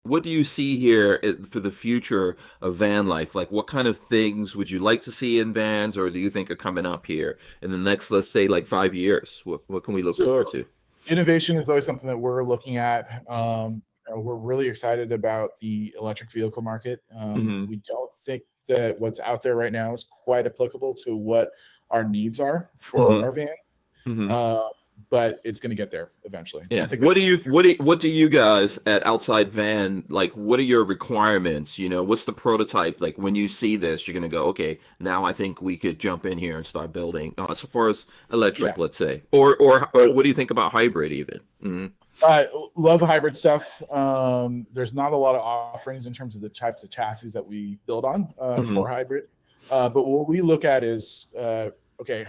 what do you see here for the future of van life? Like, what kind of things would you like to see in vans, or do you think are coming up here in the next, let's say, like 5 years? What can we look forward So to? innovation is always something that we're looking at. We're really excited about the electric vehicle market. Hmm. We don't think that what's out there right now is quite applicable to what our needs are for Hmm. our van, Hmm. uh, but it's going to get there eventually. I Yeah. think What do that's you what do you guys at Outside Van like? What are your requirements? What's the prototype? Like when you see this, you're gonna go, okay, now I think we could jump in here and start building. As far as yeah. electric, let's say, or what do you think about hybrid even? Hmm. I love hybrid stuff. There's not a lot of offerings in terms of the types of chassis that we build on Hmm. for hybrid. But what we look at is okay,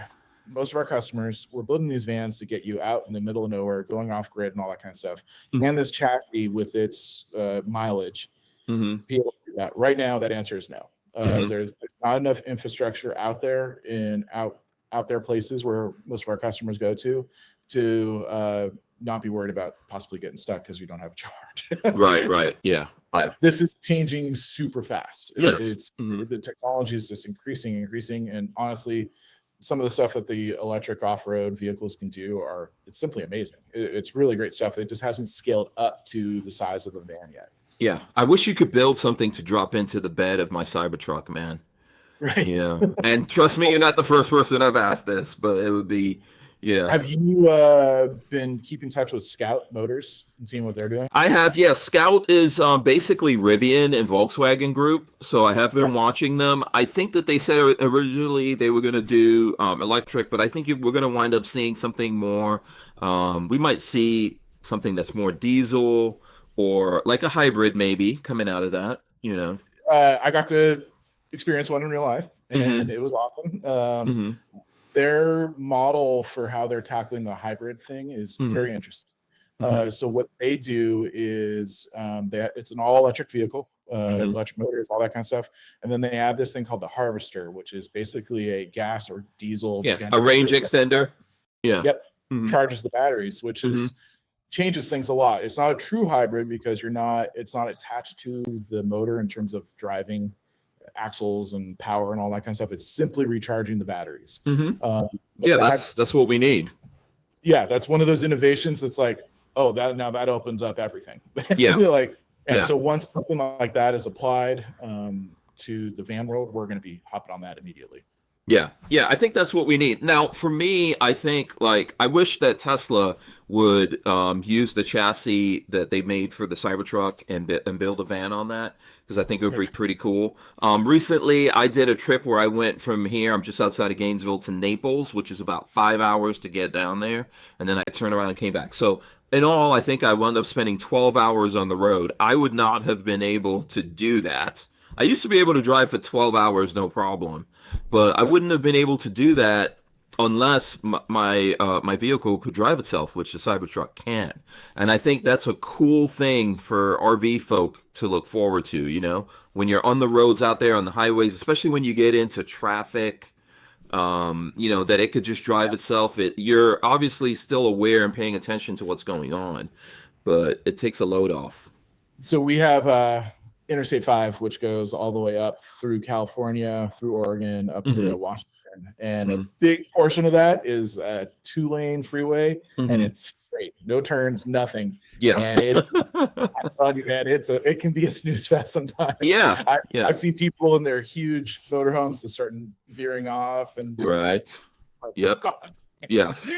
most of our customers, we're building these vans to get you out in the middle of nowhere, going off grid and all that kind of stuff. And this chassis with its mileage, Hmm. be able to do that. Right now, that answer is no. Hmm. There's not enough infrastructure out there in out there places where most of our customers go to not be worried about possibly getting stuck because we don't have a charge. Right, right. Yeah. Yeah. This is changing super fast. Yes. It's Hmm. the technology is just increasing, and honestly, some of the stuff that the electric off-road vehicles can do are it's simply amazing. It's really great stuff. It just hasn't scaled up to the size of a van yet. Yeah. I wish you could build something to drop into the bed of my Cybertruck, man. Right. And trust me, you're not the first person I've asked this, but it would be, yeah. Have you been keeping in touch with Scout Motors and seeing what they're doing? I have, yeah. Scout is basically Rivian and Volkswagen Group, so I have been watching them. I think that they said originally they were going to do electric, but I think we're going to wind up seeing something more. We might see something that's more diesel or like a hybrid maybe coming out of that. I got to experience one in real life, and Hmm. it was awesome. Hmm. Their model for how they're tackling the hybrid thing is Hmm. very interesting. Hmm. So what they do is it's an all electric vehicle, Hmm. electric motors, all that kind of stuff, and then they have this thing called the harvester, which is basically a gas or diesel Yeah, a range generator. extender. Yeah. Yep, Hmm. charges the batteries, which Hmm. is changes things a lot. It's not a true hybrid because it's not attached to the motor in terms of driving axles and power and all that kind of stuff. It's simply recharging the batteries. Hmm. But Yeah, that's what we need. that's one of those innovations that's like, oh, that now that opens up everything. Yeah. Like, and Yeah. so once something like that is applied to the van world, we're going to be hopping on that immediately. Yeah, yeah, I think that's what we need. Now, for me, I think like I wish that Tesla would use the chassis that they made for the Cybertruck and build a van on that because I think it would be pretty cool. Recently, I did a trip where I went from here, I'm just outside of Gainesville, to Naples, which is about 5 hours to get down there, and then I turned around and came back. So, in all, I think I wound up spending 12 hours on the road. I would not have been able to do that. I used to be able to drive for 12 hours, no problem. But I Yep. wouldn't have been able to do that unless my vehicle could drive itself, which the Cybertruck can. And I think that's a cool thing for RV folk to look forward to, when you're on the roads out there on the highways, especially when you get into traffic, that it could just drive itself. You're obviously still aware and paying attention to what's going on, but it takes a load off. So we have Interstate 5, which goes all the way up through California, through Oregon, up to Hmm. Washington. And a Hmm. big portion of that is a 2-lane freeway, and Hmm. it's straight, no turns, nothing. Yeah. And I'm telling you, man, it can be a snooze fest sometimes. Yeah. Yeah. I've seen people in their huge motorhomes just starting veering off and doing Right. like, Yep. God. Yes.